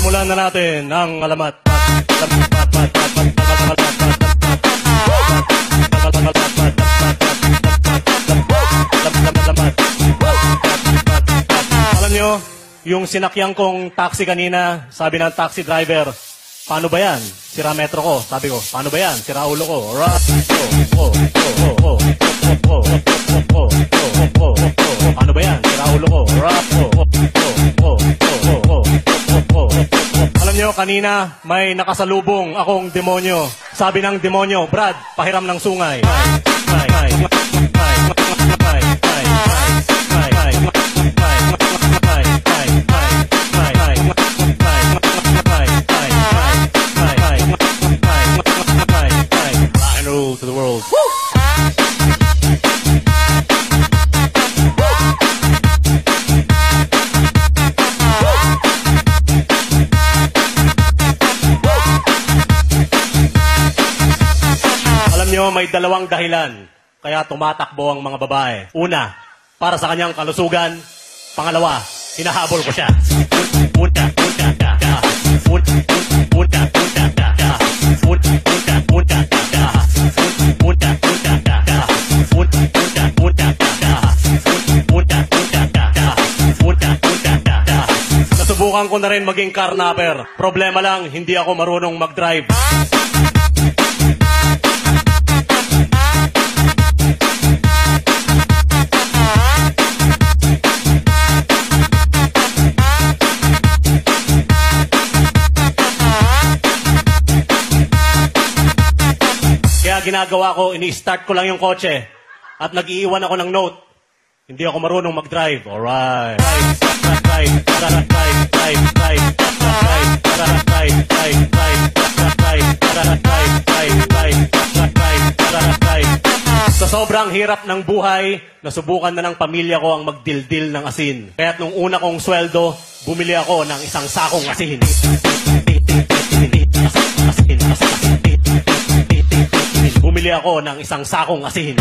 Simulan na natin ang alamat. Alam nyo, yung sinakyan kong taxi kanina, sabi ng taxi driver, paano ba yan? Sira metro ko. Sabi ko, paano ba yan? Sira ulo ko. Paano ba yan? Sira ulo ko. Alam nyo, kanina may nakasalubong akong demonyo. Sabi ng demonyo, Brad, pahiram ng sungay. To the world. Alam nyo, may dalawang dahilan kaya tumatakbo ang mga babae. Una, para sa kanyang kalusugan. Pangalawa, hinahabol ko siya. Nasubukan ko na rin maging carnapper. Problema lang, hindi ako marunong mag-drive. Kaya ginagawa ko, ini-start ko lang yung kotse at nag-iiwan ako ng note. Hindi ako marunong mag-drive. Alright. Sa sobrang hirap ng buhay, nasubukan na ng pamilya ko ang magdildil ng asin. Kaya't nung una kong sweldo, bumili ako ng isang sakong asin. Bumili ako ng isang sakong asin.